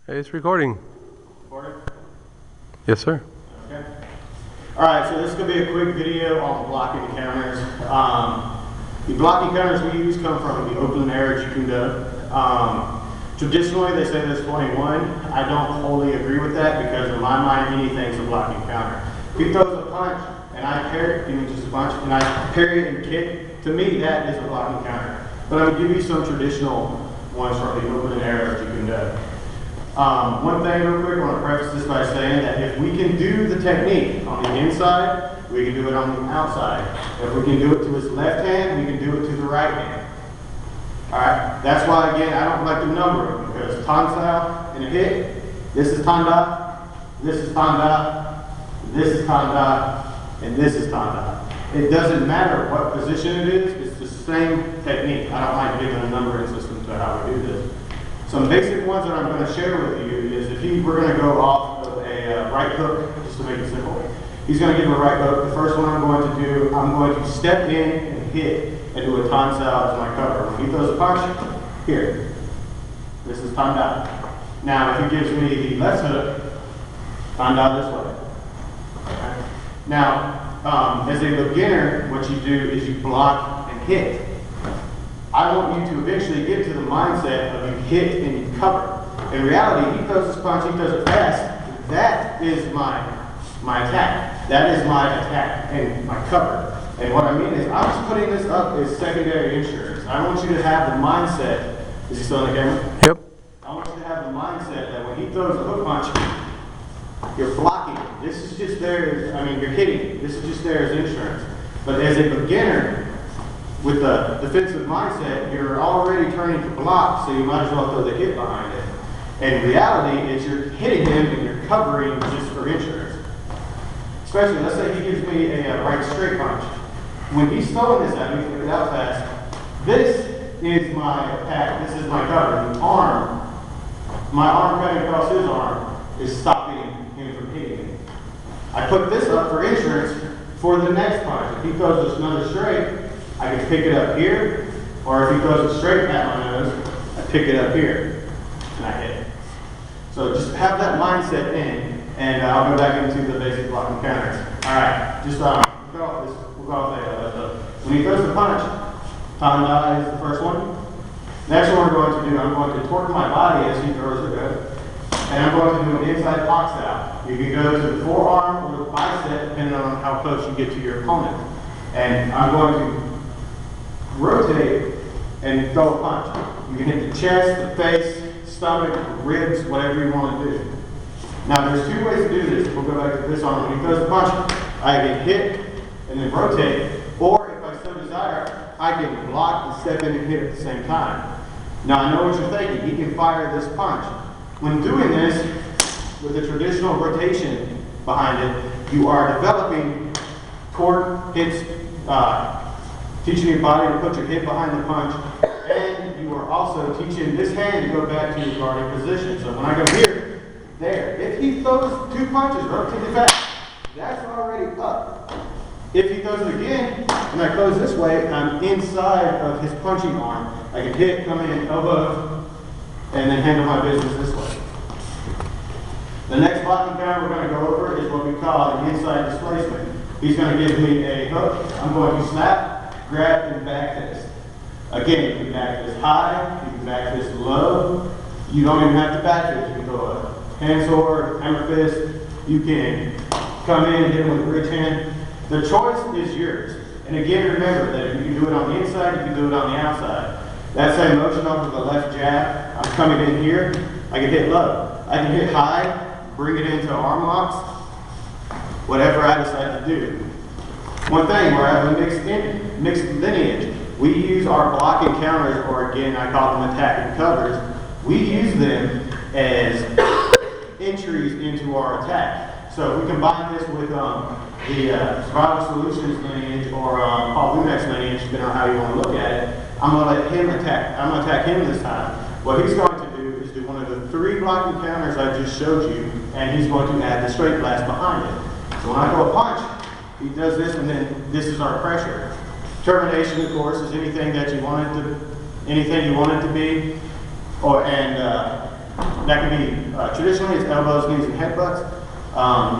Hey, it's recording. Recording? Yes, sir. Okay. Alright, so this is going to be a quick video on blocking counters. The blocking counters we use come from the Open Air Jeet Kune Do. Traditionally, they say there's 21. I don't wholly agree with that because in my mind, anything's a blocking counter. If he throws a punch and I parry, give me just a punch, and I parry and kick, to me that is a blocking counter. But I'm going to give you some traditional ones from the Open Air Jeet Kune Do. One thing real quick, I want to preface this by saying that if we can do the technique on the inside, we can do it on the outside. If we can do it to his left hand, we can do it to the right hand. Alright, that's why again, I don't like to number it, because Tansao in a hit, this is Tanda, this is Tanda, this is Tanda, and this is Tanda. It doesn't matter what position it is, it's the same technique. I don't like giving a numbering system to how we do this. Some basic ones that I'm going to share with you is if we're going to go off of a right hook, just to make it simple. He's going to give a right hook. The first one I'm going to do, I'm going to step in and hit and do a Tansao as my cover. When he throws a punch, here. This is Tanda. Now if he gives me the left hook, Tanda this way. Okay. Now, as a beginner, what you do is you block and hit. I want you to eventually get to the mindset of you hit and you cover. In reality, he throws his punch, he throws it fast. That is my attack. That is my attack and my cover. And what I mean is, I'm just putting this up as secondary insurance. I want you to have the mindset. Is he still on the camera? Yep. I want you to have the mindset that when he throws a hook punch, you're blocking. This is just there, I mean, you're hitting. This is just there as insurance. But as a beginner, with the defensive mindset, you're already turning to block, so you might as well throw the hit behind it. And reality is you're hitting him and you're covering just for insurance. Especially, let's say he gives me a right straight punch. When he's throwing this at me, flick it out fast, this is my attack, this is my cover. The arm, my arm cutting across his arm is stopping him from hitting me. I put this up for insurance for the next punch. If he throws us another straight, I can pick it up here, or if he throws it straight at my nose, I pick it up here, and I hit it. So just have that mindset in, and I'll go back into the basic blocking counters. Alright, just we'll go off that. When he throws the punch, Tanda is the first one. Next one we're going to do, I'm going to torque my body as he throws the good, and I'm going to do an inside box out. You can go to the forearm or the bicep, depending on how close you get to your opponent. And I'm going to rotate and throw a punch. You can hit the chest, the face, stomach, ribs, whatever you want to do. Now there's two ways to do this. We'll go back to this arm. When he throws a punch, I can hit and then rotate, or if I so desire, I can block and step in and hit at the same time. Now I know what you're thinking. He can fire this punch. When doing this, with a traditional rotation behind it, you are developing torque, hits, teaching your body to put your hip behind the punch, and you are also teaching this hand to go back to your guarding position. So when I go here, there. If he throws two punches relatively fast, that's already up. If he throws it again, and I close this way, I'm inside of his punching arm. I can hit, come in, elbow, and then handle my business this way. The next blocking counter we're going to go over is what we call an inside displacement. He's going to give me a hook. I'm going to snap, grab, and back fist. Again, you can back fist high, you can back fist low. You don't even have to back fist. You can go a hand sword, hammer fist. You can come in and hit him with a bridge hand. The choice is yours. And again, remember that if you can do it on the inside, you can do it on the outside. That same motion off of the left jab, I'm coming in here, I can hit low. I can hit high, bring it into arm locks, whatever I decide to do. One thing, where I have a mixed lineage, we use our blocking counters, or again, I call them attacking covers. We use them as entries into our attack. So if we combine this with the Survival Solutions lineage or Paul Lumek's lineage, depending on how you want to look at it, I'm going to let him attack. I'm going to attack him this time. What he's going to do is do one of the three blocking counters I just showed you, and he's going to add the straight blast behind it. So when I go a punch, he does this, and then this is our pressure. Termination, of course, is anything that you want it to, anything you want it to be, and that can be, traditionally it's elbows, knees, and headbutts.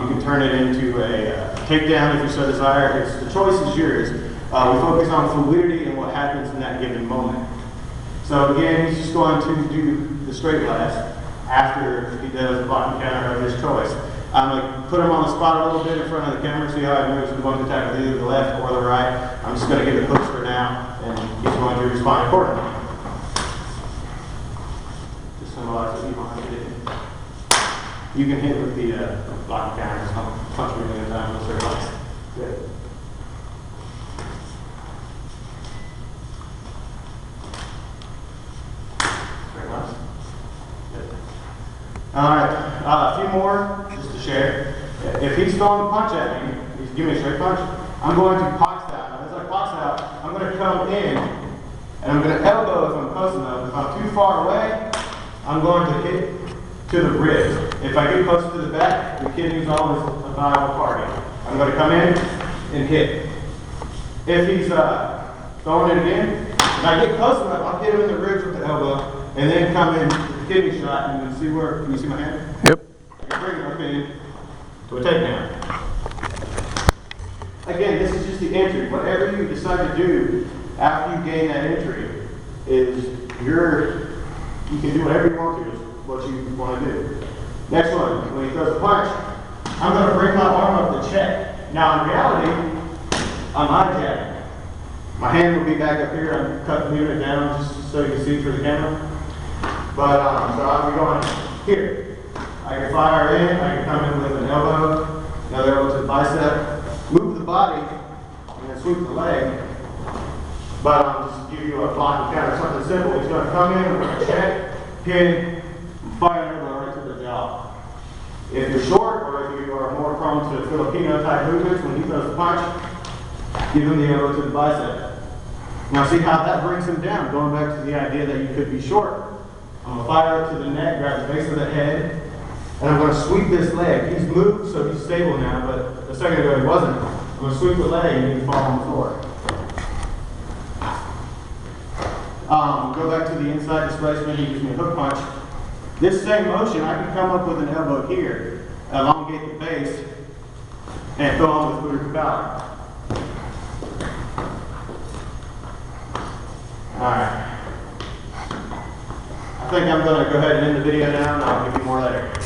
You can turn it into a takedown if you so desire. The choice is yours. We focus on fluidity and what happens in that given moment. So again, he's just going to do the straight last after he does the blocking counter of his choice. I'm going to put him on the spot a little bit in front of the camera, see how he moves. I'm going to tackle either the left or the right. I'm just going to give the push for now, and he's going to respond accordingly. Just symbolize what you want to do. You can hit with the blocking counter. Just don't punch me any time unless they're relaxed. Good. All right, a few more just to share. If he's throwing a punch at me, he's giving me a straight punch, I'm going to box out. Now, as I box out, I'm going to come in and I'm going to elbow if I'm close enough. If I'm too far away, I'm going to hit to the ribs. If I get close to the back, the kidney is always a viable target. I'm going to come in and hit. If he's throwing it again, if I get close enough, I'll hit him in the ribs with the elbow and then come in kidney shot, and you see where, can you see my hand? Yep. I can bring it up in to a takedown. Again, this is just the entry. Whatever you decide to do after you gain that entry is you can do whatever you want to, is what you want to do. Next one, when he throws a punch, I'm going to bring my arm up to check. Now in reality, I'm hijacked. My hand will be back up here. I'm cutting it down just so you can see through the camera. But, so I'll be going here. I can fire in, I can come in with an elbow, another elbow to the bicep, move the body, and then sweep the leg. But I'll just give you a blocking counter, something simple. He's going to come in, we're going to check, pin, fire an elbow right to the jaw. If you're short, or if you are more prone to Filipino type movements, when he throws a punch, give him the elbow to the bicep. Now see how that brings him down, going back to the idea that you could be short. I'm going to fire up to the neck, grab the base of the head, and I'm going to sweep this leg. He's moved, so he's stable now, but a second ago he wasn't. I'm going to sweep the leg and he fall on the floor. Go back to the inside displacement, he gives me a hook punch. This same motion, I can come up with an elbow here, elongate the base, and throw on with Buddha Kabbalah. Alright. I think I'm going to go ahead and end the video now, and I'll give you more later.